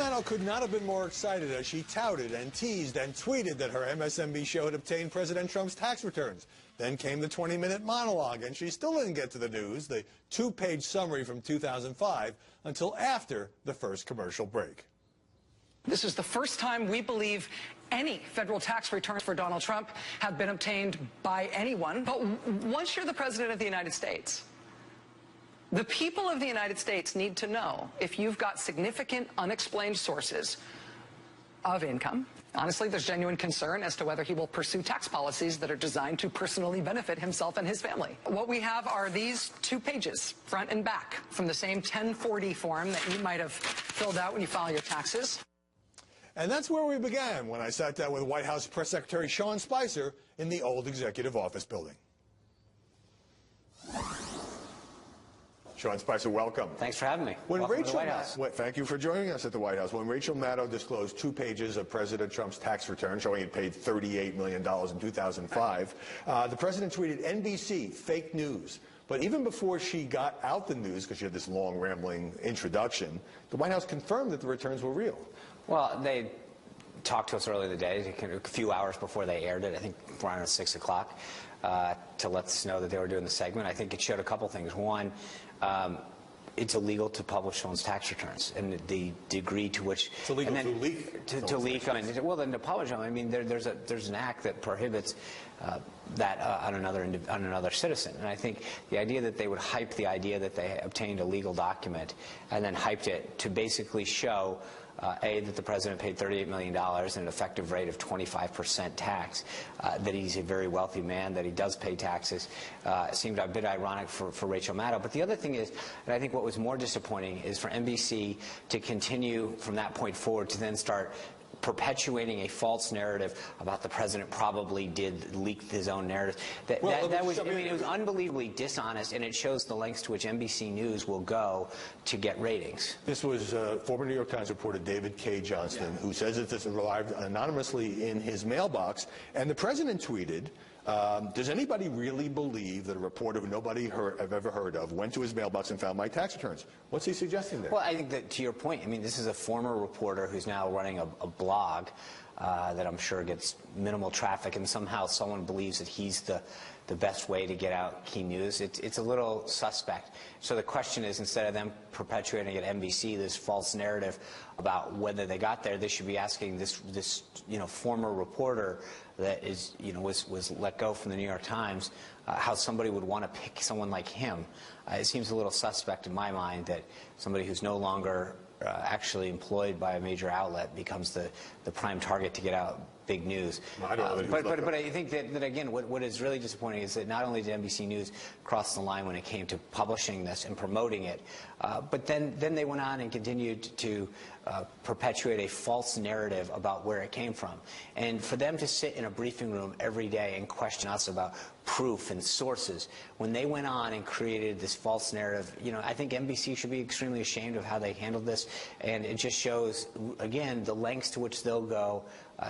Maddow could not have been more excited as she touted and teased and tweeted that her MSNBC show had obtained President Trump's tax returns. Then came the 20-minute monologue, and she still didn't get to the news, the two-page summary from 2005, until after the first commercial break. This is the first time we believe any federal tax returns for Donald Trump have been obtained by anyone. But once you're the President of the United States, the people of the United States need to know if you've got significant unexplained sources of income. Honestly, there's genuine concern as to whether he will pursue tax policies that are designed to personally benefit himself and his family. What we have are these 2 pages, front and back, from the same 1040 form that you might have filled out when you file your taxes. And that's where we began when I sat down with White House Press Secretary Sean Spicer in the old Executive Office building. Sean Spicer, welcome. Thanks for having me. Welcome to the White House. Thank you for joining us at the White House. When Rachel Maddow disclosed 2 pages of President Trump's tax return showing he paid $38 million in 2005, the president tweeted, "NBC, fake news." But even before she got out the news, because she had this long, rambling introduction, the White House confirmed that the returns were real. Well, they talked to us earlier in the day, a few hours before they aired it, I think around 6 o'clock, to let us know that they were doing the segment. I think it showed a couple things. One, it's illegal to publish someone's tax returns, and the degree to which it's illegal to leak. To leak. I mean, well, then to publish them. I mean, there's an act that prohibits that on another citizen. And I think the idea that they would hype the idea that they obtained a legal document and then hyped it to basically show that the president paid $38 million and an effective rate of 25% tax, that he's a very wealthy man, that he does pay taxes, seemed a bit ironic for Rachel Maddow. But the other thing is, and I think what was more disappointing, is for NBC to continue from that point forward to then start perpetuating a false narrative about the president probably did leak his own narrative. It was unbelievably dishonest, and it shows the lengths to which NBC News will go to get ratings. This was former New York Times reporter David K. Johnston, who says that this arrived anonymously in his mailbox, and the president tweeted, does anybody really believe that a reporter who nobody have ever heard of went to his mailbox and found my tax returns? What's he suggesting there? Well, I think that, to your point, I mean, this is a former reporter who's now running a blog that I'm sure gets minimal traffic, and somehow someone believes that he's the best way to get out key news. It's a little suspect. So the question is, instead of them perpetuating at NBC this false narrative about whether they got there, they should be asking this former reporter that was let go from the New York Times how somebody would want to pick someone like him. It seems a little suspect in my mind that somebody who's no longer actually employed by a major outlet becomes the prime target to get out big news. Well, I don't know but I think that again, what is really disappointing is that not only did NBC News cross the line when it came to publishing this and promoting it, but then they went on and continued to perpetuate a false narrative about where it came from. And for them to sit in a briefing room every day and question us about proof and sources, when they went on and created this false narrative, I think NBC should be extremely ashamed of how they handled this, and it just shows, again, the lengths to which they'll go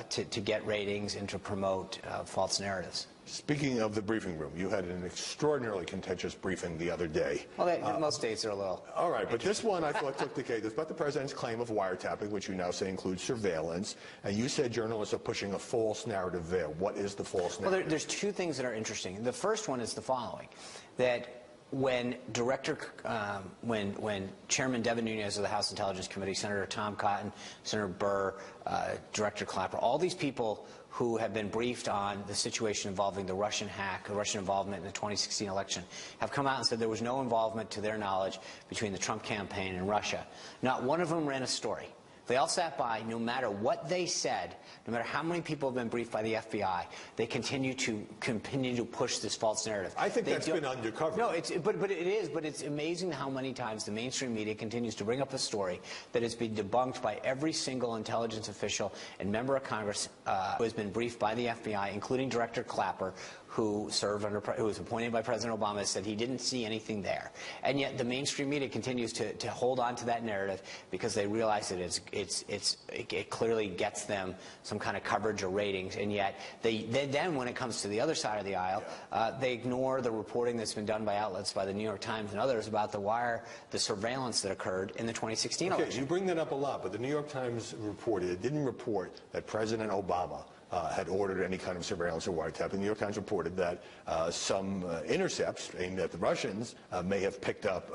to get ratings and to promote false narratives. Speaking of the briefing room, you had an extraordinarily contentious briefing the other day. Well, most days are a little. All right, but this one I thought took the cake. It's about the president's claim of wiretapping, which you now say includes surveillance, and you said journalists are pushing a false narrative there. What is the false narrative? Well, there's 2 things that are interesting. The first one is the following, that when Chairman Devin Nunes of the House Intelligence Committee, Senator Tom Cotton, Senator Burr, Director Clapper, all these people who have been briefed on the situation involving the Russian hack, the Russian involvement in the 2016 election, have come out and said there was no involvement, to their knowledge, between the Trump campaign and Russia. Not one of them ran a story. They all sat by. No matter what they said, no matter how many people have been briefed by the FBI, they continue to push this false narrative. I think that's been undercover. No, but it is. But it's amazing how many times the mainstream media continues to bring up a story that has been debunked by every single intelligence official and member of Congress who has been briefed by the FBI, including Director Clapper, who was appointed by President Obama, said he didn't see anything there. And yet the mainstream media continues to hold on to that narrative because they realize that it clearly gets them some kind of coverage or ratings. And yet then when it comes to the other side of the aisle, they ignore the reporting that's been done by outlets, by the New York Times and others, about the surveillance that occurred in the 2016 election. You bring that up a lot, but the New York Times didn't report that President Obama had ordered any kind of surveillance or wiretap. The New York Times reported that some intercepts aimed at the Russians may have picked up,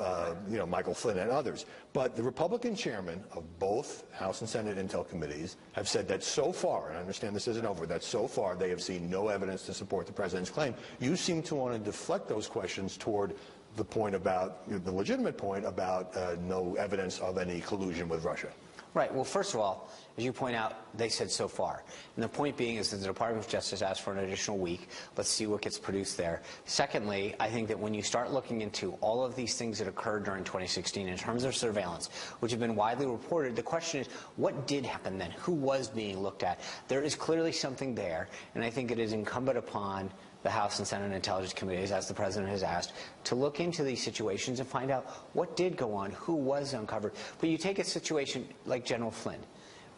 Michael Flynn and others. But the Republican chairman of both House and Senate Intel committees have said that so far, and I understand this isn't over, that so far they have seen no evidence to support the president's claim. You seem to want to deflect those questions toward the point about, the legitimate point about no evidence of any collusion with Russia. Right. Well, first of all, as you point out, they said so far. And the point being is that the Department of Justice asked for an additional week. Let's see what gets produced there. Secondly, I think that when you start looking into all of these things that occurred during 2016 in terms of surveillance, which have been widely reported, the question is, what did happen then? Who was being looked at? There is clearly something there, and I think it is incumbent upon the House and Senate Intelligence Committees, as the President has asked, to look into these situations and find out what did go on, who was uncovered. But you take a situation like General Flynn.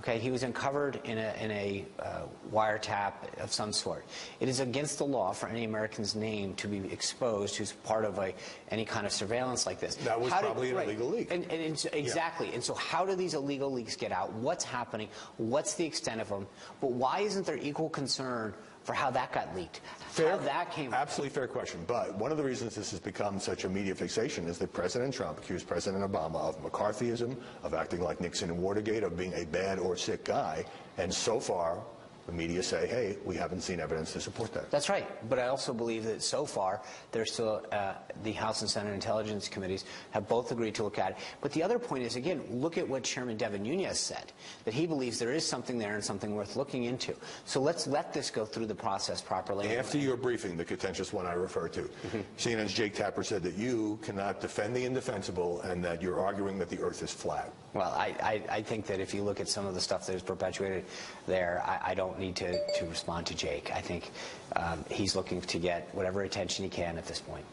Okay, he was uncovered in a wiretap of some sort. It is against the law for any American's name to be exposed who's part of any kind of surveillance like this. That was probably an illegal leak. Exactly. Yeah. And so how do these illegal leaks get out? What's happening? What's the extent of them? But why isn't there equal concern for how that got leaked? How that came. Absolutely fair question. But one of the reasons this has become such a media fixation is that President Trump accused President Obama of McCarthyism, of acting like Nixon in Watergate, of being a bad or sick guy. And so far, the media say, hey, we haven't seen evidence to support that. That's right. But I also believe that so far, there's still the House and Senate Intelligence Committees have both agreed to look at it. But the other point is, again, look at what Chairman Devin Nunes said, that he believes there is something there and something worth looking into. So let's let this go through the process properly. After your briefing, the contentious one I referred to, CNN's Jake Tapper said that you cannot defend the indefensible and that you're arguing that the earth is flat. Well, I think that if you look at some of the stuff that is perpetuated there, I don't need to respond to Jake. I think he's looking to get whatever attention he can at this point.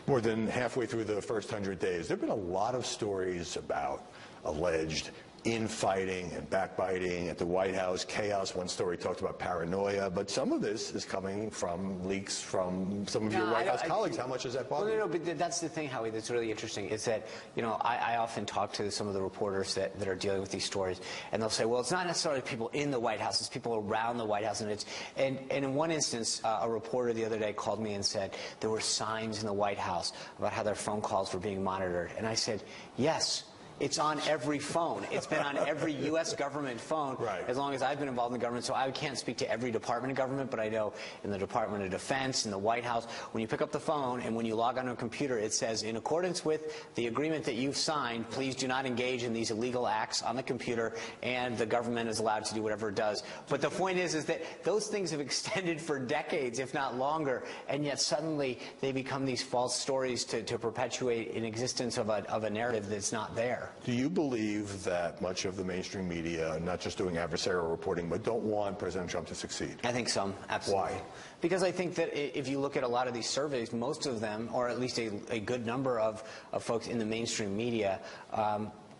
More than halfway through the first 100 days, there have been a lot of stories about alleged infighting and backbiting at the White House, chaos. One story talked about paranoia, but some of this is coming from leaks from some of your White House colleagues. How much does that bother you? No, but that's the thing, Howie, that's really interesting, is that, I often talk to some of the reporters that are dealing with these stories, and they'll say, well, it's not necessarily people in the White House, it's people around the White House, and in one instance, a reporter the other day called me and said there were signs in the White House about how their phone calls were being monitored, and I said, yes. It's on every phone. It's been on every U.S. government phone as long as I've been involved in the government. So I can't speak to every department of government, but I know in the Department of Defense, in the White House, when you pick up the phone and when you log on to a computer, it says, in accordance with the agreement that you've signed, please do not engage in these illegal acts on the computer, and the government is allowed to do whatever it does. But the point is that those things have extended for decades, if not longer, and yet suddenly they become these false stories to perpetuate an existence of a narrative that's not there. Do you believe that much of the mainstream media, not just doing adversarial reporting, but don't want President Trump to succeed? I think some, absolutely. Why? Because I think that if you look at a lot of these surveys, most of them, or at least a good number of folks in the mainstream media,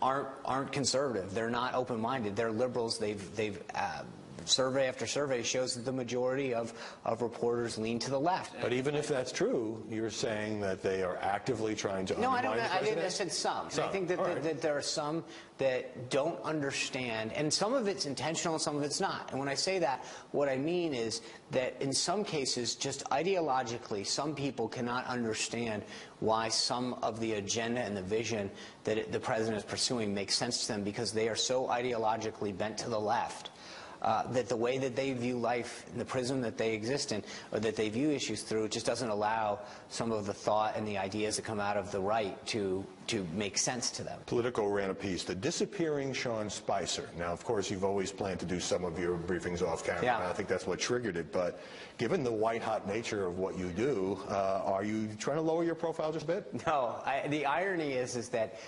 aren't conservative. They're not open-minded. They're liberals. They've survey after survey shows that the majority of reporters lean to the left. But even if that's true, you're saying that they are actively trying to undermine the president? I said some. I think that there are some that don't understand, and some of it's intentional and some of it's not. And when I say that, what I mean is that in some cases, just ideologically, some people cannot understand why some of the agenda and the vision that the president is pursuing makes sense to them, because they are so ideologically bent to the left. That the way that they view life, in the prism that they exist in, or that they view issues through, just doesn't allow some of the thought and the ideas that come out of the right to make sense to them. Politico ran a piece, The Disappearing Sean Spicer. Now, of course, you've always planned to do some of your briefings off camera, and I think that's what triggered it. But given the white-hot nature of what you do, are you trying to lower your profile just a bit? No. The irony is that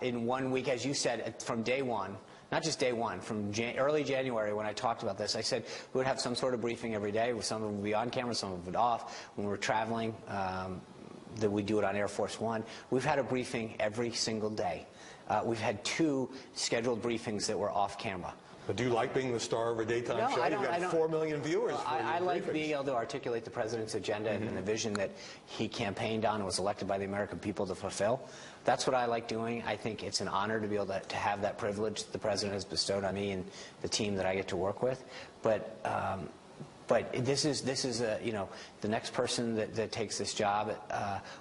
in 1 week, as you said, from day one, not just day one, from early January when I talked about this. I said we would have some sort of briefing every day. Some of them would be on camera, some of them would be off. When we were traveling, that we do it on Air Force One. We've had a briefing every single day. We've had 2 scheduled briefings that were off camera. But do you like being the star of a daytime show? You've got 4 million viewers. Well, I like being able to articulate the president's agenda and the vision that he campaigned on and was elected by the American people to fulfill. That's what I like doing. I think it's an honor to be able to have that privilege that the president has bestowed on me and the team that I get to work with. But this is you know, the next person that takes this job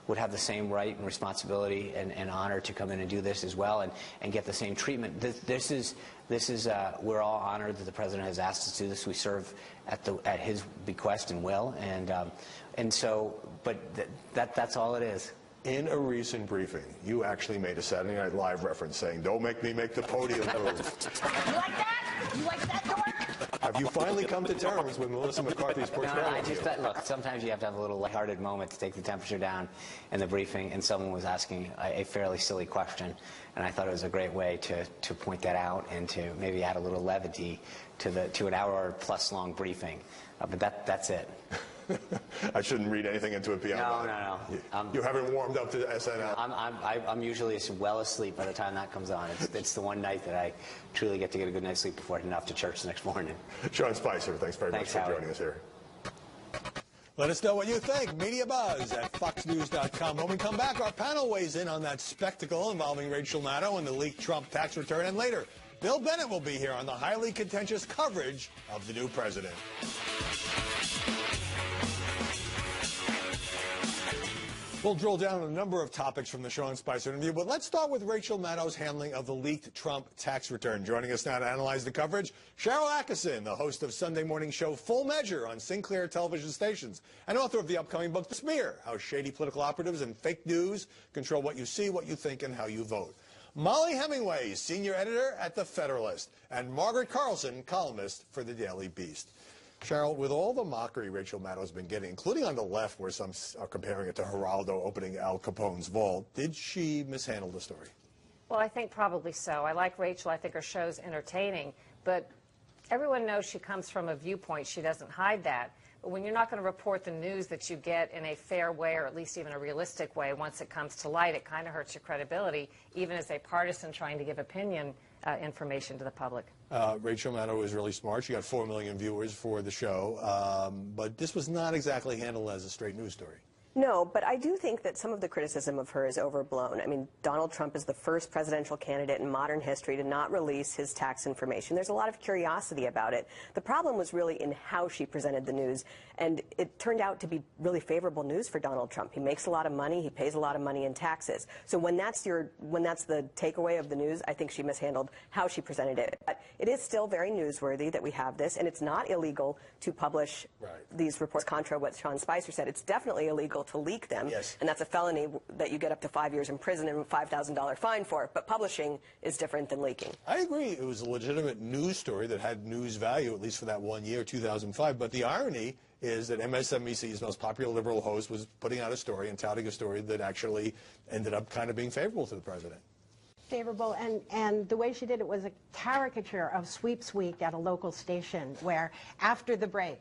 would have the same right and responsibility and honor to come in and do this as well and get the same treatment. This is we're all honored that the president has asked us to do this. We serve at his bequest and will, and so, but that's all it is. In a recent briefing, you actually made a Saturday Night Live reference saying, "Don't make me make the podium move." You like that? You like that, Dork? Have you finally come to terms with Melissa McCarthy's portrayal? No, I just look. Sometimes you have to have a little lighthearted moment to take the temperature down in the briefing, and someone was asking a fairly silly question, and I thought it was a great way to point that out and to maybe add a little levity to an hour-plus long briefing. But that's it. I shouldn't read anything into it beyond No. You haven't warmed up to SNL. I'm usually as well asleep by the time that comes on. It's the one night that I truly get to get a good night's sleep before heading off to church the next morning. Sean Spicer, thanks very much for joining us here. Let us know what you think. MediaBuzz@foxnews.com. When we come back, our panel weighs in on that spectacle involving Rachel Maddow and the leaked Trump tax return. And later, Bill Bennett will be here on the highly contentious coverage of the new president. We'll drill down on a number of topics from the Sean Spicer interview, but let's start with Rachel Maddow's handling of the leaked Trump tax return. Joining us now to analyze the coverage, Sharyl Attkisson, the host of Sunday morning show Full Measure on Sinclair television stations, and author of the upcoming book, The Smear, How Shady Political Operatives and Fake News Control What You See, What You Think, and How You Vote. Molly Hemingway, senior editor at The Federalist, and Margaret Carlson, columnist for The Daily Beast. Sharyl, with all the mockery Rachel Maddow has been getting, including on the left where some are comparing it to Geraldo opening Al Capone's vault, did she mishandle the story? Well, I think probably so. I like Rachel. I think her show's entertaining. But everyone knows she comes from a viewpoint. She doesn't hide that. But when you're not going to report the news that you get in a fair way, or at least even a realistic way, once it comes to light, it kind of hurts your credibility, even as a partisan trying to give opinion information to the public. Rachel Maddow is really smart. She got 4 million viewers for the show. But this was not exactly handled as a straight news story. No, but I do think that some of the criticism of her is overblown. I mean, Donald Trump is the first presidential candidate in modern history to not release his tax information. There's a lot of curiosity about it. The problem was really in how she presented the news, and it turned out to be really favorable news for Donald Trump. He makes a lot of money. He pays a lot of money in taxes. So when that's the takeaway of the news, I think she mishandled how she presented it. But it is still very newsworthy that we have this, and it's not illegal to publish these reports, contra what Sean Spicer said. It's definitely illegal to leak them, and that's a felony that you get up to 5 years in prison and a $5,000 fine for. But publishing is different than leaking. I agree. It was a legitimate news story that had news value, at least for that 1 year, 2005. But the irony is that MSNBC's most popular liberal host was putting out a story and touting a story that actually ended up kind of being favorable to the president. Favorable, and the way she did it was a caricature of Sweeps Week at a local station, where after the break,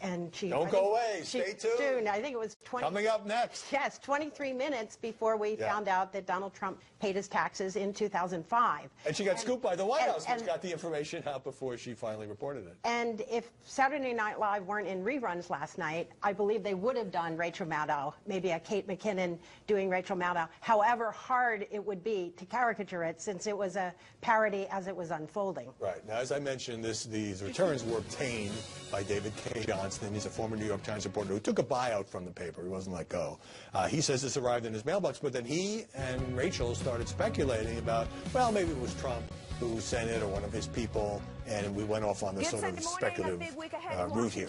and she... Don't go away, stay tuned. I think it was 20... Coming up next. Yes, 23 minutes before we found out that Donald Trump paid his taxes in 2005. And she got scooped by the White House, which got the information out before she finally reported it. And if Saturday Night Live weren't in reruns last night, I believe they would have done Rachel Maddow, maybe a Kate McKinnon doing Rachel Maddow, however hard it would be to caricature it, since it was a parody as it was unfolding. Right. Now, as I mentioned, these returns were obtained by David K. Johnston. He's a former New York Times reporter who took a buyout from the paper. He wasn't let go. He says this arrived in his mailbox, but then he and Rachel started speculating about, well, maybe it was Trump who sent it or one of his people. and we went off on this sort of speculative route here.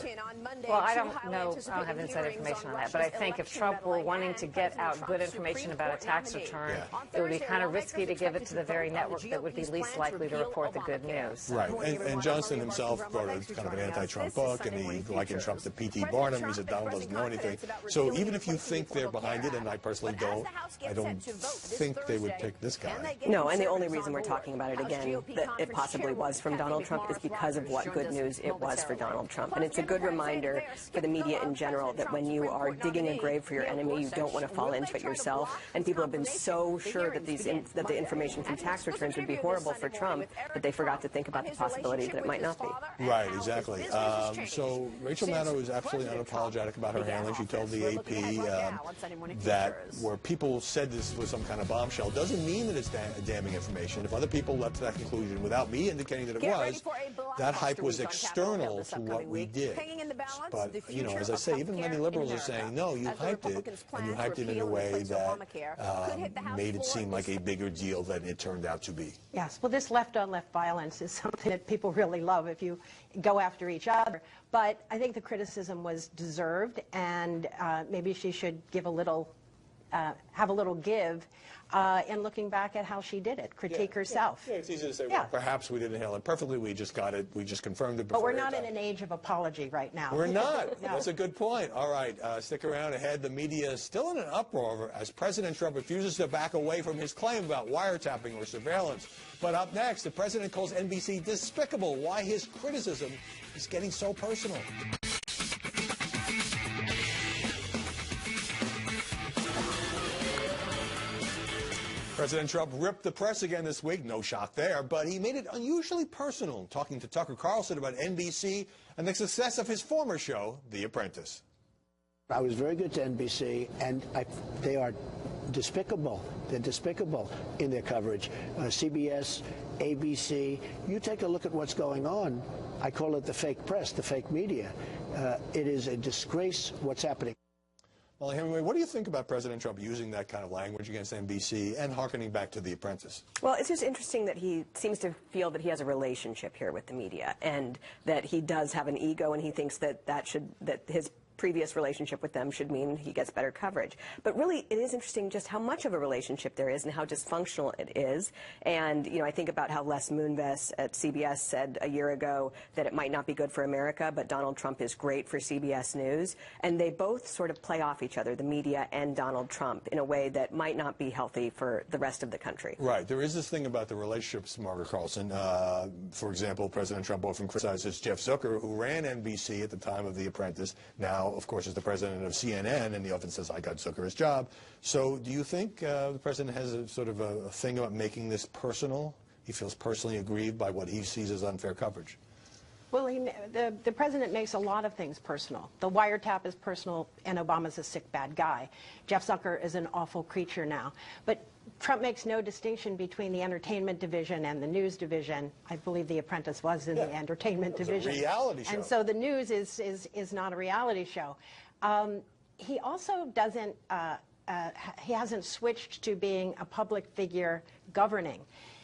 Well, I don't know. I don't have inside information on that. But I think if Trump were wanting to get out good information about a tax return, it would be kind of risky to give it to the very network that would be least likely to report the good news. Right. And Johnson himself wrote a kind of an anti-Trump book, and he likened Trump to P.T. Barnum. He said Donald doesn't know anything. So even if you think they're behind it, and I personally don't, I don't think they would pick this guy. No, and the only reason we're talking about it again, that it possibly was from Donald Trump, is because of what good news it was for Donald Trump. And it's a good reminder for the media in general that when you are digging a grave for your enemy, you don't want to fall into it yourself. And people have been so sure that that the information from tax returns would be horrible for Trump that they forgot to think about the possibility that it might not be. Right, exactly. So Rachel Maddow is absolutely unapologetic about her handling. She told the AP that where people said this was some kind of bombshell doesn't mean that it's damning information. If other people left to that conclusion without me indicating that it was, that hype was external to what we did. But, you know, as I say, even many liberals are saying, no, you hyped it, and you hyped it in a way that made it seem like a bigger deal than it turned out to be. Yes, well, this left-on-left violence is something that people really love if you go after each other. But I think the criticism was deserved, and maybe she should give a little, have a little give in looking back at how she did it, critique herself. Yeah, it's easy to say, well, perhaps we didn't handle it perfectly, we just got it, we just confirmed it before. But we're not in an age of apology right now. We're not. No. That's a good point. All right, stick around ahead. The media is still in an uproar as President Trump refuses to back away from his claim about wiretapping or surveillance. But up next, the president calls NBC despicable. Why his criticism is getting so personal. President Trump ripped the press again this week, no shock there, but he made it unusually personal, talking to Tucker Carlson about NBC and the success of his former show, The Apprentice. I was very good to NBC, and they are despicable. They're despicable in their coverage. CBS, ABC, you take a look at what's going on. I call it the fake press, the fake media. It is a disgrace what's happening. Molly Hemingway, what do you think about President Trump using that kind of language against NBC and hearkening back to The Apprentice? Well, it's just interesting that he seems to feel that he has a relationship here with the media, and that he does have an ego, and he thinks that his previous relationship with them should mean he gets better coverage. But really, it is interesting just how much of a relationship there is and how dysfunctional it is. And, you know, I think about how Les Moonves at CBS said a year ago that it might not be good for America, but Donald Trump is great for CBS News. And they both sort of play off each other, the media and Donald Trump, in a way that might not be healthy for the rest of the country. Right. There is this thing about the relationships, Margaret Carlson. For example, President Trump often criticizes Jeff Zucker, who ran NBC at the time of The Apprentice. Now, of course, is the president of CNN, and he often says, I got Zucker his job. So do you think the president has a sort of a thing about making this personal? He feels personally aggrieved by what he sees as unfair coverage. Well, the president makes a lot of things personal. The wiretap is personal, and Obama's a sick, bad guy. Jeff Zucker is an awful creature now. But Trump makes no distinction between the entertainment division and the news division. I believe The Apprentice was in the entertainment division. It's a reality show. And so the news is not a reality show. He also doesn't, he hasn't switched to being a public figure governing.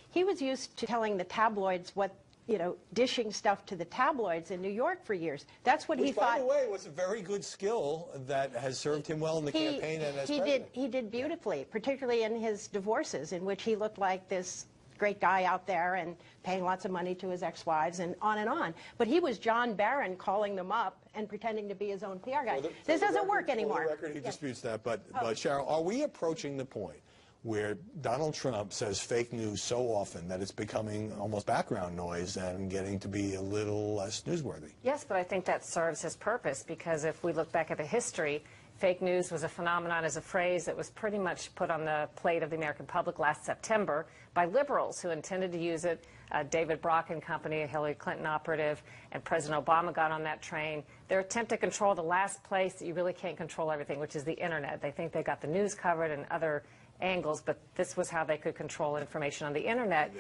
He was used to telling the tabloids what, you know, dishing stuff to the tabloids in New York for years. That's what he thought. By the way, was a very good skill that has served him well in the campaign and as president. He did beautifully, particularly in his divorces, in which he looked like this great guy out there and paying lots of money to his ex-wives and on and on. But he was John Barron calling them up and pretending to be his own PR guy. This doesn't work anymore. For the record, he disputes that. But Cheryl, are we approaching the point where Donald Trump says fake news so often that it's becoming almost background noise and getting to be a little less newsworthy? Yes, but I think that serves his purpose, because if we look back at the history, fake news was a phenomenon, as a phrase that was pretty much put on the plate of the American public last September by liberals who intended to use it. David Brock and company, a Hillary Clinton operative, and President Obama got on that train. Their attempt to control the last place that you really can't control everything, which is the Internet. They think they got the news covered and other angles, but this was how they could control information on the Internet.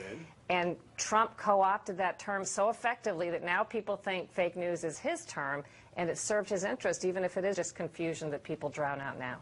And Trump co-opted that term so effectively that now people think fake news is his term, and it served his interest, even if it is just confusion that people drown out now.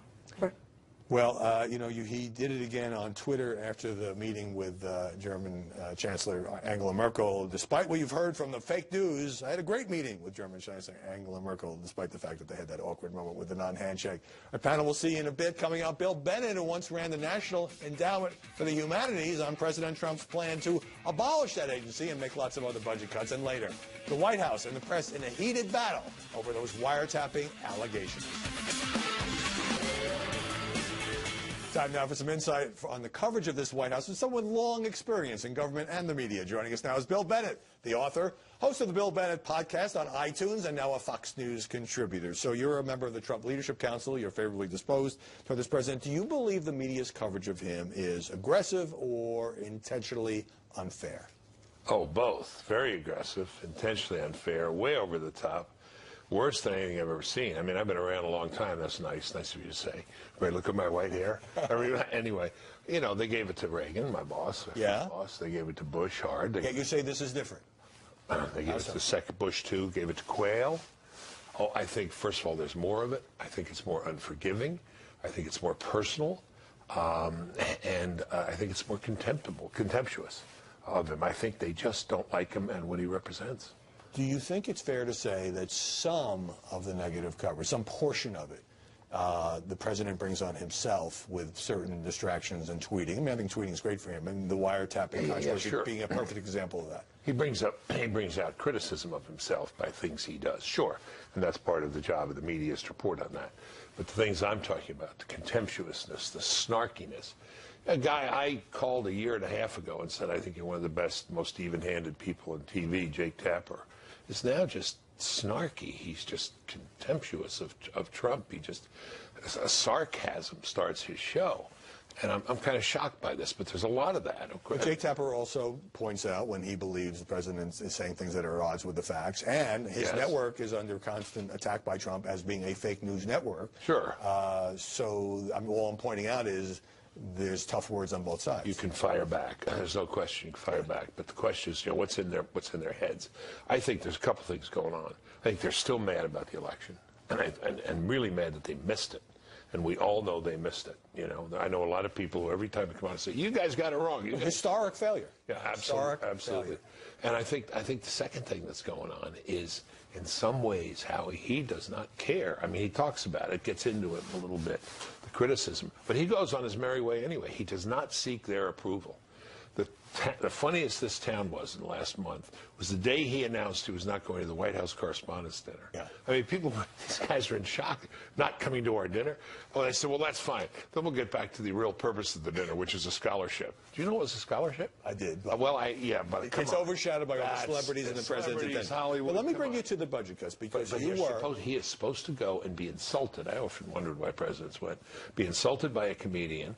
Well, you know, he did it again on Twitter after the meeting with German Chancellor Angela Merkel. Despite what you've heard from the fake news, I had a great meeting with German Chancellor Angela Merkel, despite the fact that they had that awkward moment with the non-handshake. Our panel will see in a bit. Coming up, Bill Bennett, who once ran the National Endowment for the Humanities, on President Trump's plan to abolish that agency and make lots of other budget cuts. And later, the White House and the press in a heated battle over those wiretapping allegations. Time now for some insight on the coverage of this White House with someone with long experience in government and the media. Joining us now is Bill Bennett, the author, host of the Bill Bennett podcast on iTunes, and now a Fox News contributor. So you're a member of the Trump Leadership Council. You're favorably disposed toward this president. Do you believe the media's coverage of him is aggressive or intentionally unfair? Oh, both. Very aggressive, intentionally unfair, way over the top. Worse than anything I've ever seen. I mean, I've been around a long time. That's nice. Nice of you to say. Right, look at my white hair. Anyway, you know, they gave it to Reagan, my boss. Yeah. Boss. They gave it to Bush hard. Yet you say this is different. They gave it to second Bush, too. Gave it to Quayle. Oh, I think, first of all, there's more of it. I think it's more unforgiving. I think it's more personal. And I think it's more contemptuous of him. I think they just don't like him and what he represents. Do you think it's fair to say that some of the negative coverage, some portion of it, the president brings on himself with certain distractions and tweeting? I mean, I think tweeting is great for him, and the wiretapping controversy being a perfect example of that. He brings out criticism of himself by things he does, sure, and that's part of the job of the media is to report on that. But the things I'm talking about, the contemptuousness, the snarkiness. A guy I called a year and a half ago and said, I think you're one of the best, most even-handed people on TV, Jake Tapper, is now just snarky. He's just contemptuous of Trump. He just, a sarcasm starts his show. And I'm kind of shocked by this, but there's a lot of that. But Jake Tapper also points out when he believes the president is saying things that are at odds with the facts, and his network is under constant attack by Trump as being a fake news network. Sure. So all I'm pointing out is there's tough words on both sides. You can fire back. There's no question you can fire back. But the question is, you know, what's in their heads? I think there's a couple things going on. I think they're still mad about the election, and really mad that they missed it. And we all know they missed it. You know, I know a lot of people who every time they come out and say, "You guys got it wrong." Historic failure. Yeah, absolutely. And I think the second thing that's going on is, in some ways, how he does not care. I mean, he talks about it, gets into it a little bit, the criticism, but he goes on his merry way anyway. He does not seek their approval. The funniest this town was in the last month was the day he announced he was not going to the White House Correspondents' Dinner. Yeah. I mean, these guys are in shock, not coming to our dinner. Well, they said, well, that's fine. Then we'll get back to the real purpose of the dinner, which is a scholarship. Do you know what was a scholarship? I did. But it's overshadowed by all the celebrities and the president's Hollywood. Well, let me bring you to the budget cuts, because he is supposed to go and be insulted. I often wondered why presidents went. Be insulted by a comedian.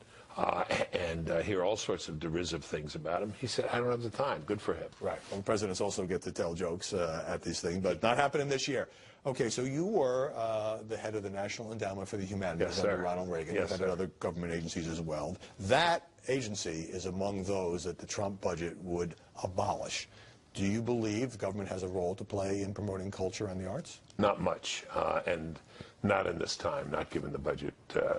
And hear all sorts of derisive things about him. He said, I don't have the time. Good for him. Right. Well, presidents also get to tell jokes at these things, but not happening this year. Okay, so you were the head of the National Endowment for the Humanities under Ronald Reagan. Yes, You've had other government agencies as well. That agency is among those that the Trump budget would abolish. Do you believe the government has a role to play in promoting culture and the arts? Not much, and not in this time, not given the budget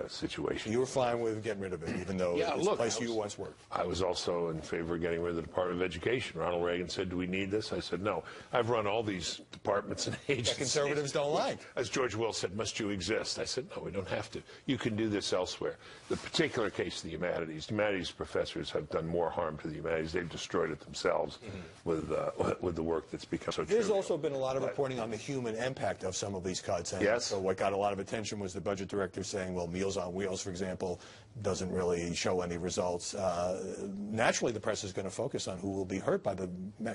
situation. You were fine with getting rid of it, even though it's a place you once worked. I was also in favor of getting rid of the Department of Education. Ronald Reagan said, do we need this? I said, no. I've run all these departments and agencies. That conservatives don't like. As George Will said, must you exist? I said, no, we don't have to. You can do this elsewhere. The particular case of the humanities professors have done more harm to the humanities. They've destroyed it themselves with the work that's become so true. There's also been a lot of reporting on the human impact of some of these cuts. And so what got a lot of attention was the budget director saying, well, Meals on Wheels, for example, doesn't really show any results. Naturally, the press is going to focus on who will be hurt by the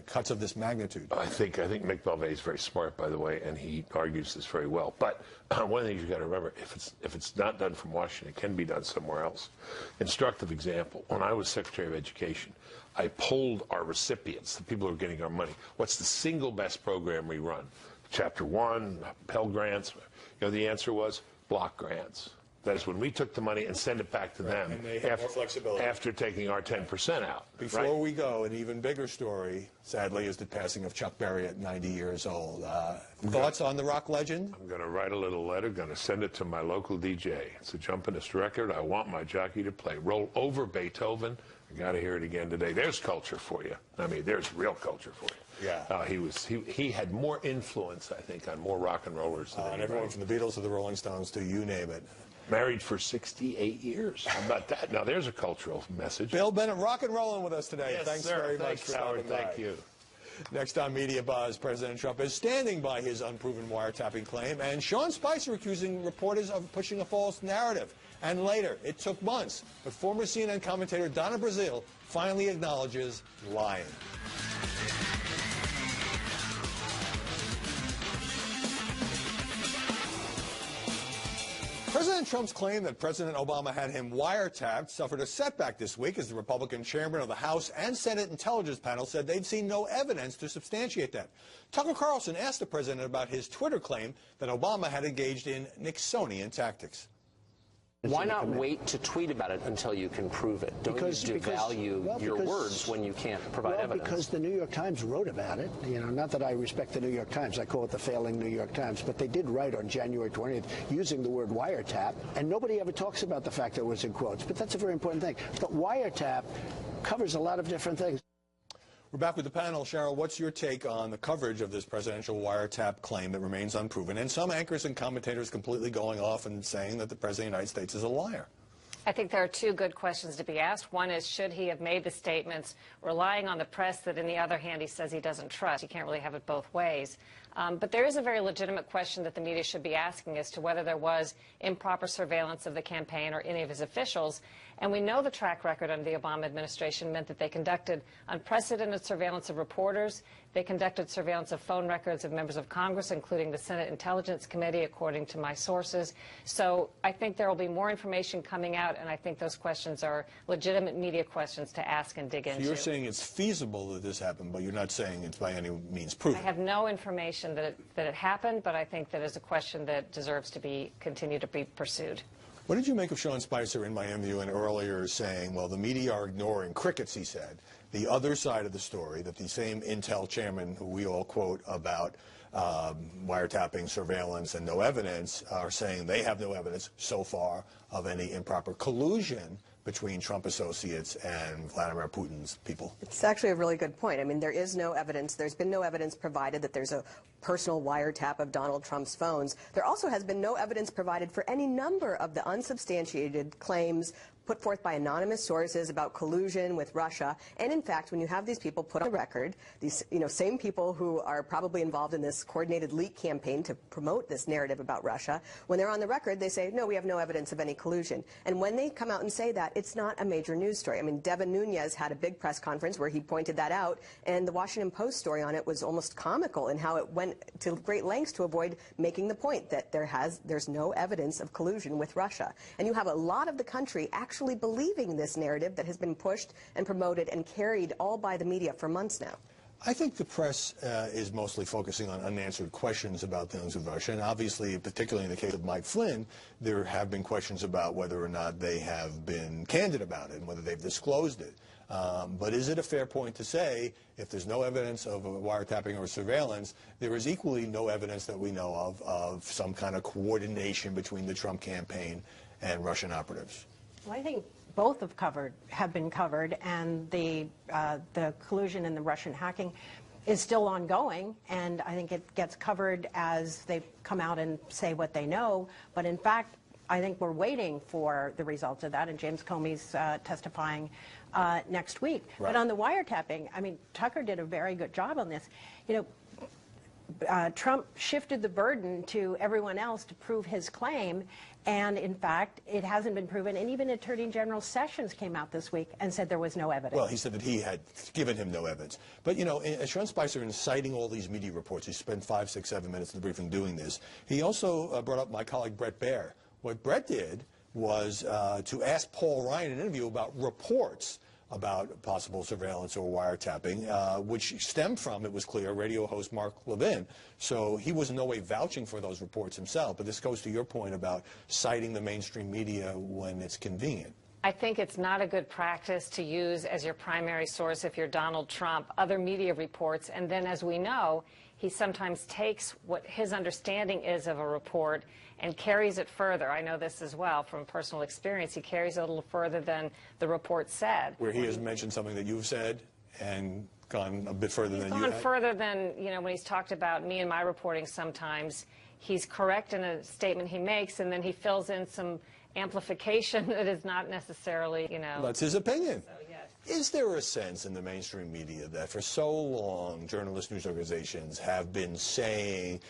cuts of this magnitude. I think Mick Mulvaney is very smart, by the way, and he argues this very well. But one of the things you've got to remember, if it's not done from Washington, it can be done somewhere else. Instructive example, when I was Secretary of Education, I polled our recipients, the people who are getting our money. What's the single best program we run? Chapter 1, Pell Grants. You know, the answer was block grants. That is, when we took the money and send it back to them and they have more flexibility. after taking our 10% out. Before we go, an even bigger story, sadly, is the passing of Chuck Berry at 90 years old. Thoughts on the rock legend? I'm going to write a little letter, going to send it to my local DJ. It's a jumpin'ist record. I want my jockey to play. Roll over Beethoven. I got to hear it again today. There's culture for you. I mean, there's real culture for you. Yeah. He had more influence, I think, on more rock and rollers than And everyone from the Beatles to the Rolling Stones to you name it. Married for 68 years. How about that? Now, there's a cultural message. Bill Bennett, rock and rolling with us today. Yes, Thanks sir. very Thanks, much for Howard. stopping by. Thank you. Next on Media Buzz, President Trump is standing by his unproven wiretapping claim, and Sean Spicer accusing reporters of pushing a false narrative. And later, it took months, but former CNN commentator Donna Brazile finally acknowledges lying. President Trump's claim that President Obama had him wiretapped suffered a setback this week as the Republican chairman of the House and Senate Intelligence Panel said they'd seen no evidence to substantiate that. Tucker Carlson asked the president about his Twitter claim that Obama had engaged in Nixonian tactics. Why not wait to tweet about it until you can prove it? Don't you devalue your words when you can't provide evidence? Because the New York Times wrote about it. You know, not that I respect the New York Times. I call it the failing New York Times. But they did write on January 20th using the word wiretap. And nobody ever talks about the fact that it was in quotes. But that's a very important thing. But wiretap covers a lot of different things. We're back with the panel. Cheryl, what's your take on the coverage of this presidential wiretap claim that remains unproven? And some anchors and commentators completely going off and saying that the President of the United States is a liar. I think there are two good questions to be asked. One is, should he have made the statements relying on the press that, on the other hand, he says he doesn't trust? You can't really have it both ways. But there is a very legitimate question that the media should be asking as to whether there was improper surveillance of the campaign or any of his officials. And we know the track record under the Obama administration meant that they conducted unprecedented surveillance of reporters. They conducted surveillance of phone records of members of Congress, including the Senate Intelligence Committee, according to my sources. So I think there will be more information coming out, and I think those questions are legitimate media questions to ask and dig into. So you're saying it's feasible that this happened, but you're not saying it's by any means proven. I have no information that it happened, but I think that is a question that deserves to continue to be pursued. What did you make of Sean Spicer in my interview and earlier saying, well, the media are ignoring crickets, he said, the other side of the story, that the same Intel chairman who we all quote about wiretapping, surveillance, and no evidence are saying they have no evidence so far of any improper collusion between Trump associates and Vladimir Putin's people? It's actually a really good point. I mean, there is no evidence. There's been no evidence provided that there's a personal wiretap of Donald Trump's phones. There also has been no evidence provided for any number of the unsubstantiated claims put forth by anonymous sources about collusion with Russia. And in fact, when you have these people put on the record, these same people who are probably involved in this coordinated leak campaign to promote this narrative about Russia, when they're on the record, they say, no, we have no evidence of any collusion. And when they come out and say that, it's not a major news story. I mean, Devin Nunes had a big press conference where he pointed that out, and the Washington Post story on it was almost comical in how it went to great lengths to avoid making the point that there's no evidence of collusion with Russia. And you have a lot of the country actually believing this narrative that has been pushed and promoted and carried all by the media for months now. I think the press is mostly focusing on unanswered questions about things with Russia, and obviously, particularly in the case of Mike Flynn, there have been questions about whether or not they have been candid about it and whether they've disclosed it. But is it a fair point to say, if there's no evidence of wiretapping or surveillance, there is equally no evidence that we know of some kind of coordination between the Trump campaign and Russian operatives? Well, I think both have been covered, and the collusion and the Russian hacking is still ongoing, and I think it gets covered as they come out and say what they know. But in fact, I think we're waiting for the results of that, and James Comey's testifying next week. Right. But on the wiretapping, I mean, Tucker did a very good job on this. Trump shifted the burden to everyone else to prove his claim, and in fact, it hasn't been proven. And even Attorney General Sessions came out this week and said there was no evidence. Well, he said that he had given him no evidence. But, Sean Spicer, in citing all these media reports, he spent 5, 6, 7 minutes in the briefing doing this. He also brought up my colleague Brett Baer. What Brett did was to ask Paul Ryan in an interview about reports about possible surveillance or wiretapping, which stemmed from, it was clear, radio host Mark Levin. So he was in no way vouching for those reports himself. But this goes to your point about citing the mainstream media when it's convenient. I think it's not a good practice to use as your primary source, if you're Donald Trump, other media reports. And then, as we know, he sometimes takes what his understanding is of a report and carries it further. I know this as well from personal experience. He carries it a little further than the report said. Where he has mentioned something that you've said and gone a bit further than you had. Gone further than, you know, when he's talked about me and my reporting sometimes. He's correct in a statement he makes, and then he fills in some amplification that is not necessarily, you know. That's his opinion. So, yes. Is there a sense in the mainstream media that for so long journalists, news organizations have been saying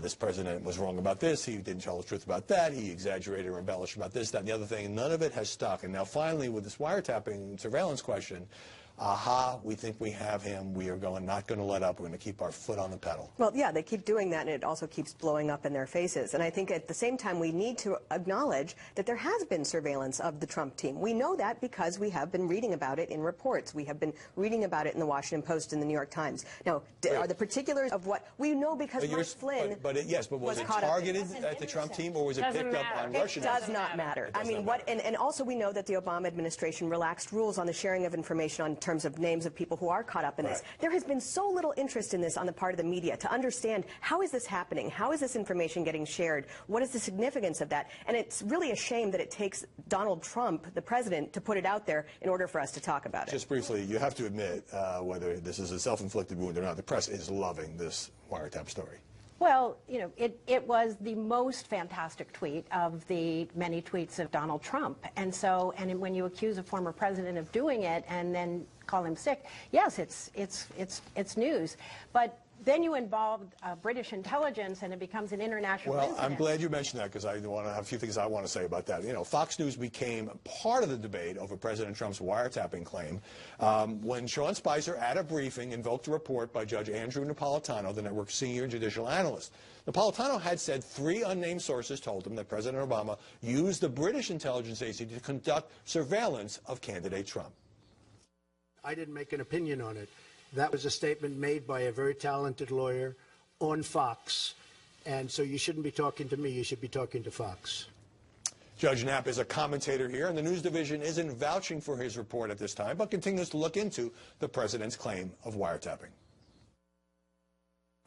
this president was wrong about this, he didn't tell the truth about that, he exaggerated or embellished about this, that, and the other thing, and none of it has stuck. And now finally with this wiretapping surveillance question, aha, we think we have him. We are not going to let up. We're going to keep our foot on the pedal. Well, yeah, they keep doing that, and it also keeps blowing up in their faces. And I think at the same time, we need to acknowledge that there has been surveillance of the Trump team. We know that because we have been reading about it in reports. We have been reading about it in the Washington Post and the New York Times. Now, are the particulars of what we know because Mark Flynn but was it targeted at the Trump team, or was it picked up on Russian? It does not matter. I mean, and also we know that the Obama administration relaxed rules on the sharing of information on terms of names of people who are caught up in this. There has been so little interest in this on the part of the media to understand how is this happening? How is this information getting shared? What is the significance of that? And it's really a shame that it takes Donald Trump, the president, to put it out there in order for us to talk about it. Just briefly, you have to admit, whether this is a self-inflicted wound or not, the press is loving this wiretap story. Well, you know, it was the most fantastic tweet of the many tweets of Donald Trump. And so, and when you accuse a former president of doing it and then call him sick, yes, it's news. But then you involve British intelligence, and it becomes an international incident. I'm glad you mentioned that, because I want to have a few things I want to say about that. You know, Fox News became part of the debate over President Trump's wiretapping claim when Sean Spicer, at a briefing, invoked a report by Judge Andrew Napolitano, the network's senior judicial analyst. Napolitano had said 3 unnamed sources told him that President Obama used the British intelligence agency to conduct surveillance of candidate Trump. I didn't make an opinion on it. That was a statement made by a very talented lawyer on Fox. And so you shouldn't be talking to me. You should be talking to Fox. Judge Knapp is a commentator here, and the news division isn't vouching for his report at this time, but continues to look into the president's claim of wiretapping.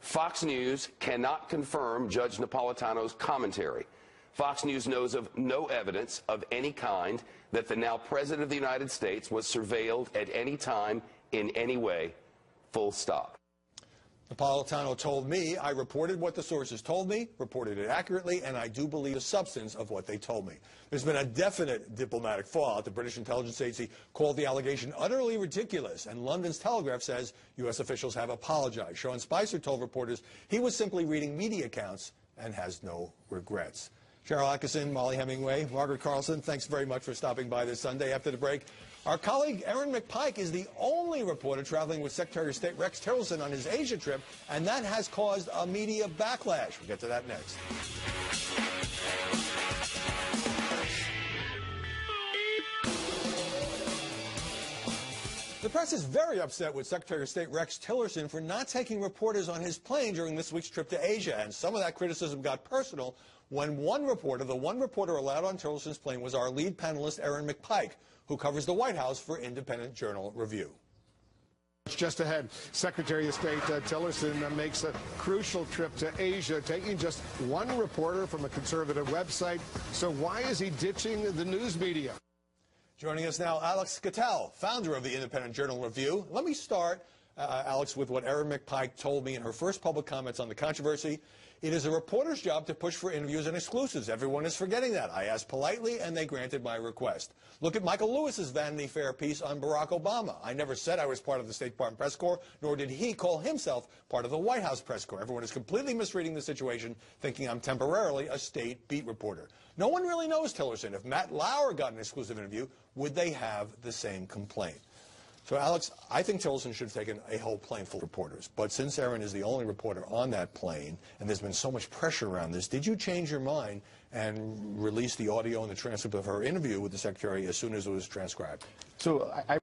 Fox News cannot confirm Judge Napolitano's commentary. Fox News knows of no evidence of any kind that the now President of the United States was surveilled at any time in any way. Full stop. Napolitano told me, I reported what the sources told me, reported it accurately, and I do believe the substance of what they told me. There's been a definite diplomatic fallout. The British intelligence agency called the allegation utterly ridiculous, and London's Telegraph says U.S. officials have apologized. Sean Spicer told reporters he was simply reading media accounts and has no regrets. Cheryl Atkinson, Molly Hemingway, Margaret Carlson, thanks very much for stopping by this Sunday. After the break, our colleague Erin McPike is the only reporter traveling with Secretary of State Rex Tillerson on his Asia trip, and that has caused a media backlash. We'll get to that next. The press is very upset with Secretary of State Rex Tillerson for not taking reporters on his plane during this week's trip to Asia, and some of that criticism got personal when the one reporter allowed on Tillerson's plane was our lead panelist, Erin McPike, who covers the White House for Independent Journal Review. Just ahead, Secretary of State Tillerson makes a crucial trip to Asia, taking just one reporter from a conservative website. So why is he ditching the news media? Joining us now, Alex Cattell, founder of the Independent Journal Review. Let me start, Alex, with what Erin McPike told me in her first public comments on the controversy. It is a reporter's job to push for interviews and exclusives. Everyone is forgetting that. I asked politely, and they granted my request. Look at Michael Lewis's Vanity Fair piece on Barack Obama. I never said I was part of the State Department press corps, nor did he call himself part of the White House press corps. Everyone is completely misreading the situation, thinking I'm temporarily a state beat reporter. No one really knows Tillerson. If Matt Lauer got an exclusive interview, would they have the same complaint? So, Alex, I think Tillerson should have taken a whole plane full of reporters. But since Erin is the only reporter on that plane, and there's been so much pressure around this, did you change your mind and release the audio and the transcript of her interview with the Secretary as soon as it was transcribed? So I